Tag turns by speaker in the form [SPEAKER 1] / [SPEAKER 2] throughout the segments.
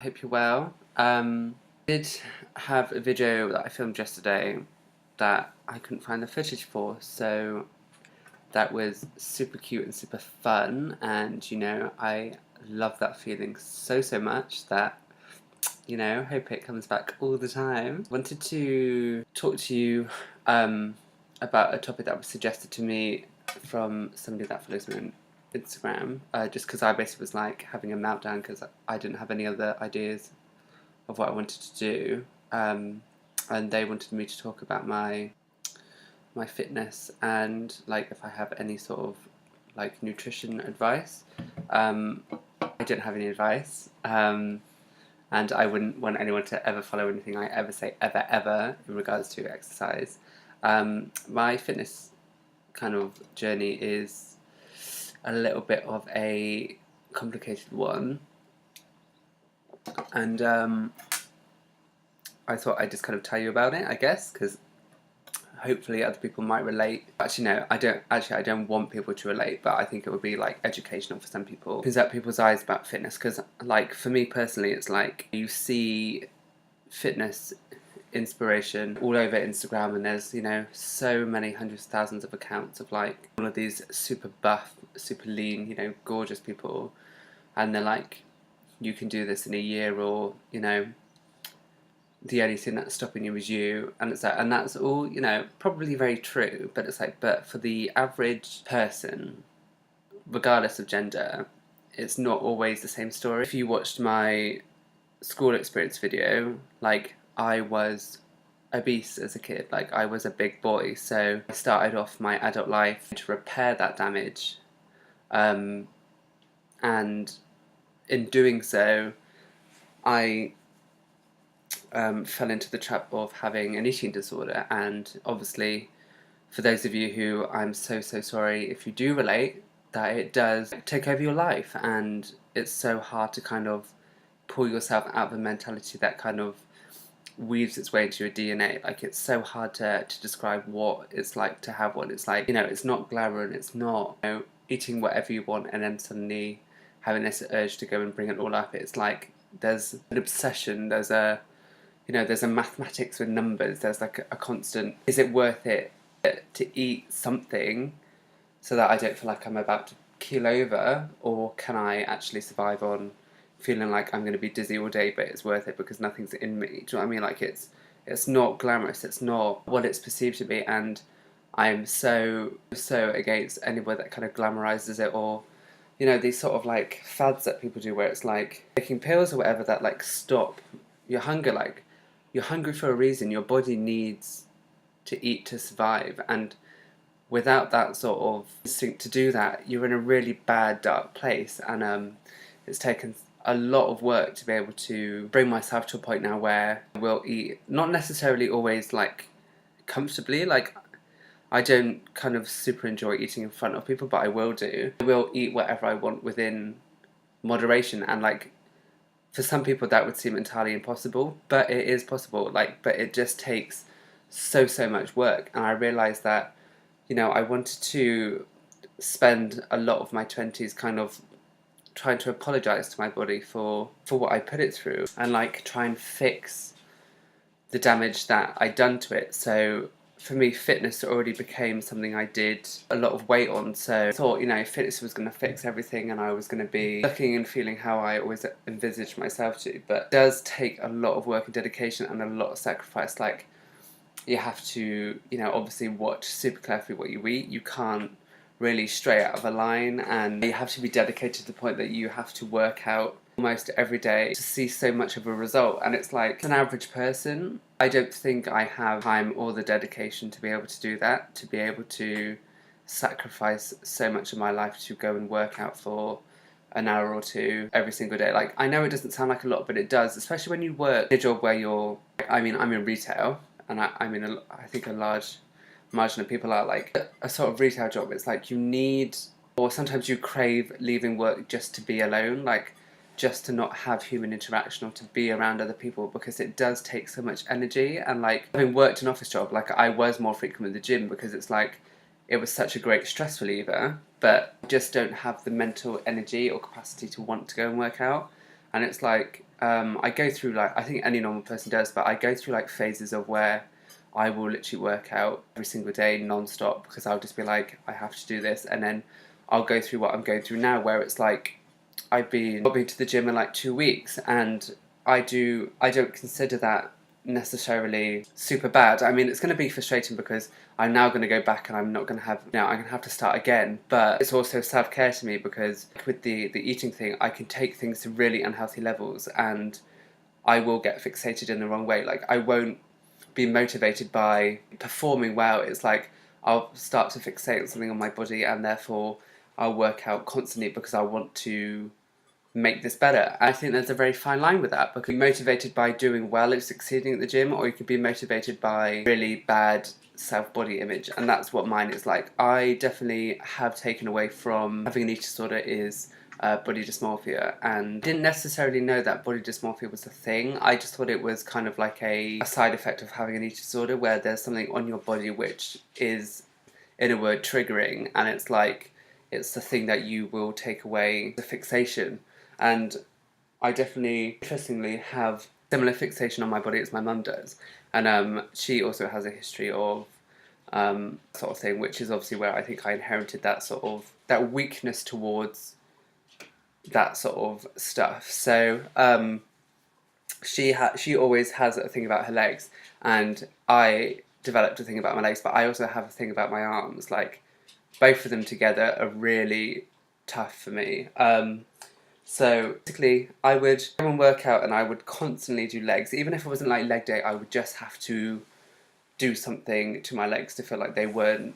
[SPEAKER 1] Hope you're well. I did have a video that I filmed yesterday that I couldn't find the footage for, so that was super cute and super fun, and I love that feeling so much that hope it comes back all the time. Wanted to talk to you about a topic that was suggested to me from somebody that follows me on Instagram, just because I basically was like having a meltdown because I didn't have any other ideas of what I wanted to do, and they wanted me to talk about my fitness and like if I have any sort of like nutrition advice. I didn't have any advice, and I wouldn't want anyone to ever follow anything I ever say ever in regards to exercise. My fitness kind of journey is a little bit of a complicated one, and I thought I'd just kind of tell you about it, I guess, because hopefully other people might relate. Actually, no, I don't want people to relate, but I think it would be like educational for some people. Opens up people's eyes about fitness, because like for me personally, it's like you see fitness inspiration all over Instagram, and there's so many hundreds of thousands of accounts of like all of these super buff, super lean, gorgeous people, and they're like, you can do this in a year, or the only thing that's stopping you is you, and it's like, and that's all probably very true, but it's like, but for the average person, regardless of gender, it's not always the same story. If you watched my school experience video, like I was obese as a kid, like I was a big boy, so I started off my adult life to repair that damage, and in doing so I fell into the trap of having an eating disorder. And obviously for those of you who, I'm so sorry if you do relate, that it does take over your life, and it's so hard to kind of pull yourself out of a mentality that kind of weaves its way into your DNA. Like, it's so hard to describe what it's like to have one. It's like, it's not glamour, and it's not eating whatever you want and then suddenly having this urge to go and bring it all up. It's like there's an obsession, there's a there's a mathematics with numbers, there's like a constant, is it worth it to eat something so that I don't feel like I'm about to keel over, or can I actually survive on feeling like I'm going to be dizzy all day, but it's worth it because nothing's in me? Do you know what I mean? Like, it's not glamorous, it's not what it's perceived to be, and I'm so against anyone that kind of glamorizes it, or these sort of like fads that people do where it's like taking pills or whatever that like stop your hunger. Like, you're hungry for a reason, your body needs to eat to survive, and without that sort of instinct to do that, you're in a really bad, dark place. And it's taken a lot of work to be able to bring myself to a point now where I will eat, not necessarily always like comfortably, like I don't kind of super enjoy eating in front of people, but I will do. I will eat whatever I want within moderation, and like for some people that would seem entirely impossible, but it is possible. Like, but it just takes so much work, and I realised that I wanted to spend a lot of my 20s kind of trying to apologise to my body for what I put it through, and like try and fix the damage that I'd done to it. So for me, fitness already became something I did a lot of weight on, so I thought fitness was going to fix everything, and I was going to be looking and feeling how I always envisaged myself to. But it does take a lot of work and dedication and a lot of sacrifice. Like, you have to obviously watch super carefully what you eat. You can't really stray out of a line, and you have to be dedicated to the point that you have to work out almost every day to see so much of a result. And it's like, an average person, I don't think I have time or the dedication to be able to do that, to be able to sacrifice so much of my life to go and work out for an hour or two every single day. Like, I know it doesn't sound like a lot, but it does, especially when you work a job where you're, I mean, I'm in retail, and I think a large margin of people are like, a sort of retail job, it's like you need, or sometimes you crave leaving work just to be alone, like just to not have human interaction or to be around other people, because it does take so much energy. And like, having worked an office job, like I was more frequent with the gym because it's like, it was such a great stress reliever, but just don't have the mental energy or capacity to want to go and work out. And it's like, I go through like, I think any normal person does, but I go through like phases of where I will literally work out every single day non-stop because I'll just be like, I have to do this, and then I'll go through what I'm going through now where it's like I've been to the gym in like 2 weeks, and I don't consider that necessarily super bad. I mean, it's going to be frustrating because I'm now going to go back and I'm not going to have, I'm going to have to start again, but it's also self-care to me because with the eating thing, I can take things to really unhealthy levels and I will get fixated in the wrong way. Like, I won't be motivated by performing well. It's like I'll start to fixate on something on my body and therefore I'll work out constantly because I want to make this better. I think there's a very fine line with that because you're motivated by doing well and succeeding at the gym, or you could be motivated by really bad self-body image, and that's what mine is like. I definitely have taken away from having an eating disorder is body dysmorphia, and didn't necessarily know that body dysmorphia was a thing. I just thought it was kind of like a side effect of having an eating disorder where there's something on your body which is, in a word, triggering, and it's like it's the thing that you will take away the fixation. And I definitely, interestingly, have similar fixation on my body as my mum does. And she also has a history of sort of thing, which is obviously where I think I inherited that sort of, that weakness towards that sort of stuff. So she always has a thing about her legs, and I developed a thing about my legs, but I also have a thing about my arms. Like, both of them together are really tough for me. So basically, I would go and work out and I would constantly do legs. Even if it wasn't like leg day, I would just have to do something to my legs to feel like they weren't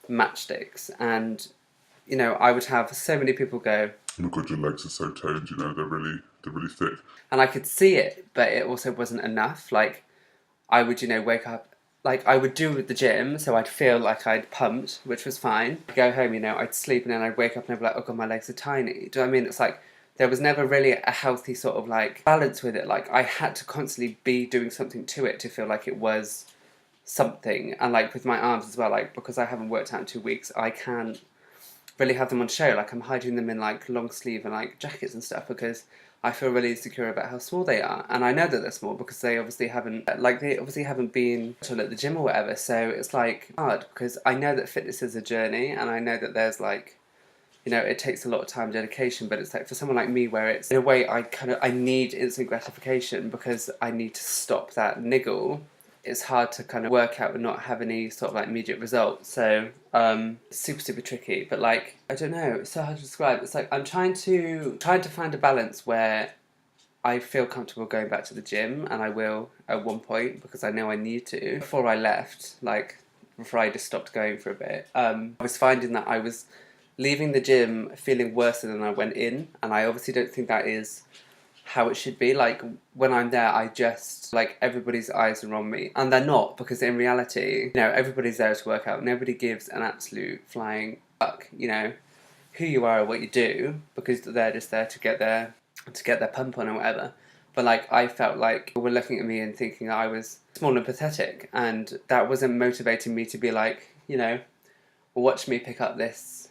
[SPEAKER 1] matchsticks. And, I would have so many people go,
[SPEAKER 2] "Oh my God, your legs are so toned, they're really thick."
[SPEAKER 1] And I could see it, but it also wasn't enough. Like, I would, wake up, like, I would do the gym, so I'd feel like I'd pumped, which was fine. I'd go home, I'd sleep, and then I'd wake up and I'd be like, oh God, my legs are tiny. Do you know what I mean? It's like, there was never really a healthy sort of like balance with it. Like, I had to constantly be doing something to it to feel like it was something. And like with my arms as well, like, because I haven't worked out in 2 weeks, I can't really have them on show. Like, I'm hiding them in like long sleeve and like jackets and stuff because I feel really insecure about how small they are. And I know that they're small because they obviously haven't been to at the gym or whatever. So it's like hard because I know that fitness is a journey, and I know that there's like, it takes a lot of time and dedication, but it's like for someone like me where it's, in a way, I need instant gratification because I need to stop that niggle. It's hard to kind of work out and not have any sort of like immediate results. So it's super, super tricky, but like, I don't know, it's so hard to describe. It's like I'm trying to find a balance where I feel comfortable going back to the gym, and I will at one point because I know I need to. Before I left, like before I just stopped going for a bit, I was finding that I was leaving the gym feeling worse than I went in, and I obviously don't think that is how it should be. Like, when I'm there, I just, like, everybody's eyes are on me, and they're not, because in reality, everybody's there to work out. Nobody gives an absolute flying fuck, who you are or what you do, because they're just there to get their pump on or whatever. But like, I felt like people were looking at me and thinking that I was small and pathetic, and that wasn't motivating me to be like, watch me pick up this,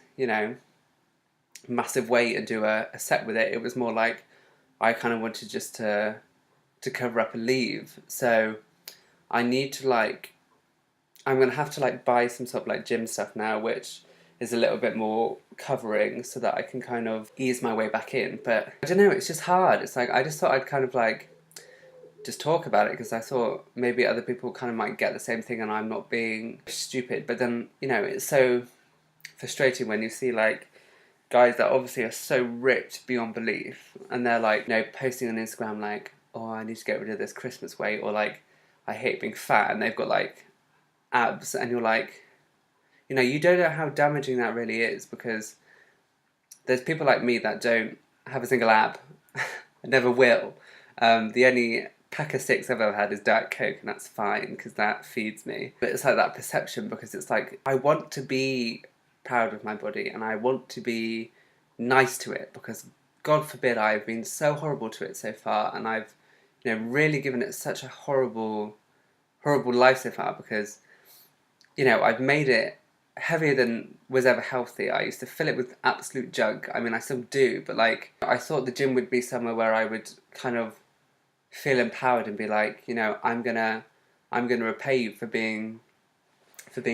[SPEAKER 1] massive weight and do a set with it. It was more like I kind of wanted just to cover up and leave. So I need to I'm going to have to buy some sort of like gym stuff now, which is a little bit more covering so that I can kind of ease my way back in. But I don't know, it's just hard. It's like, I just thought I'd kind of just talk about it because I thought maybe other people kind of might get the same thing and I'm not being stupid. But then, it's so frustrating when you see guys that obviously are so ripped beyond belief, and they're posting on Instagram oh, I need to get rid of this Christmas weight, or I hate being fat, and they've got abs, and you're you don't know how damaging that really is, because there's people like me that don't have a single ab. I never will. The only pack of sticks I've ever had is Diet Coke, and that's fine because that feeds me. But it's that perception, because it's I want to be proud of my body and I want to be nice to it, because God forbid I've been so horrible to it so far, and I've really given it such a horrible life so far, because I've made it heavier than was ever healthy. I used to fill it with absolute junk. I mean, I still do, but I thought the gym would be somewhere where I would kind of feel empowered and be like, you know, I'm gonna repay you for being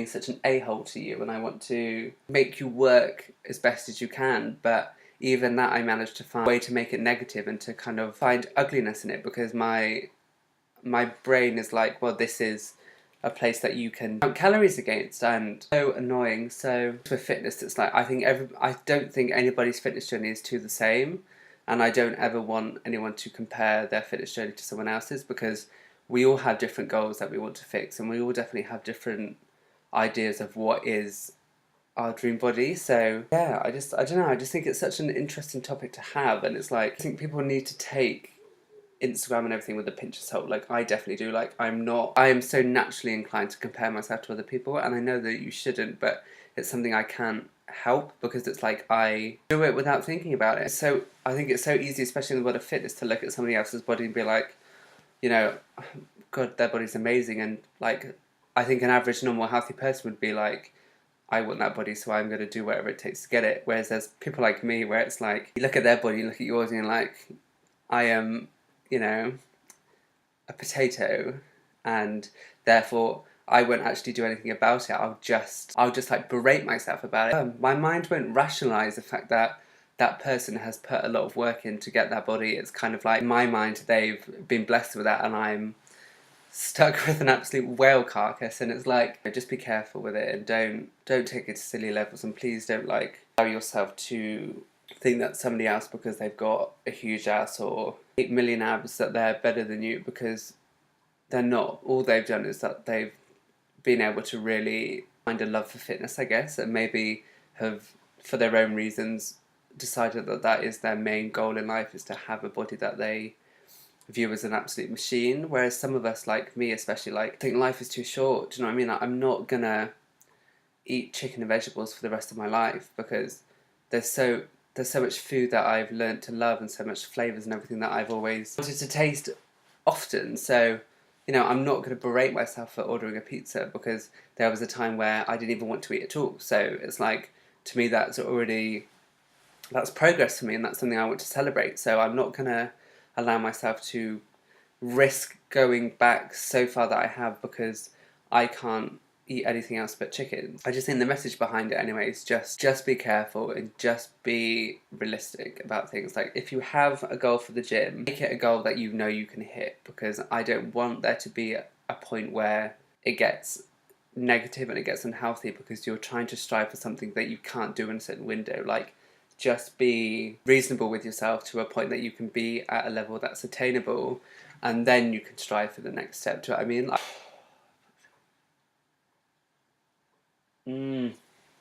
[SPEAKER 1] such an a-hole to you, and I want to make you work as best as you can. But even that, I managed to find a way to make it negative and to kind of find ugliness in it, because my brain is like, well, this is a place that you can count calories against, and so annoying. So with fitness, it's like, I don't think anybody's fitness journey is the same, and I don't ever want anyone to compare their fitness journey to someone else's, because we all have different goals that we want to fix, and we all definitely have different ideas of what is our dream body. So yeah, I don't know, I just think it's such an interesting topic to have, and it's like, I think people need to take Instagram and everything with a pinch of salt. Like, I definitely do. Like, I am so naturally inclined to compare myself to other people, and I know that you shouldn't, but it's something I can't help, because it's like, I do it without thinking about it. So I think it's so easy, especially in the world of fitness, to look at somebody else's body and be like, you know, God, their body's amazing, and like, I think an average, normal, healthy person would be like, I want that body, so I'm going to do whatever it takes to get it. Whereas there's people like me, where it's like, you look at their body, you look at yours, and you're like, I am, you know, a potato, and therefore I won't actually do anything about it. I'll just like berate myself about it. My mind won't rationalize the fact that that person has put a lot of work in to get that body. It's kind of like, in my mind, they've been blessed with that, and I'm stuck with an absolute whale carcass. And it's like, just be careful with it, and don't take it to silly levels, and please don't like allow yourself to think that somebody else, because they've got a huge ass or 8 million abs, that they're better than you, because they're not. All they've done is that they've been able to really find a love for fitness, I guess, and maybe have, for their own reasons, decided that that is their main goal in life, is to have a body that they view as an absolute machine. Whereas some of us, like me especially, like, think life is too short. Do you know what I mean? Like, I'm not gonna eat chicken and vegetables for the rest of my life, because there's so much food that I've learnt to love, and so much flavours and everything that I've always wanted to taste often. So, you know, I'm not going to berate myself for ordering a pizza, because there was a time where I didn't even want to eat at all. So it's like, to me, that's progress for me, and that's something I want to celebrate. So I'm not going to allow myself to risk going back so far that I have, because I can't eat anything else but chicken. I just think the message behind it anyway is just be careful, and just be realistic about things. Like, if you have a goal for the gym, make it a goal that you know you can hit, because I don't want there to be a point where it gets negative and it gets unhealthy, because you're trying to strive for something that you can't do in a certain window. Like, just be reasonable with yourself to a point that you can be at a level that's attainable, and then you can strive for the next step. Do you know what I mean? Like,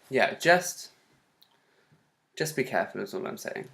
[SPEAKER 1] yeah, just be careful is all I'm saying.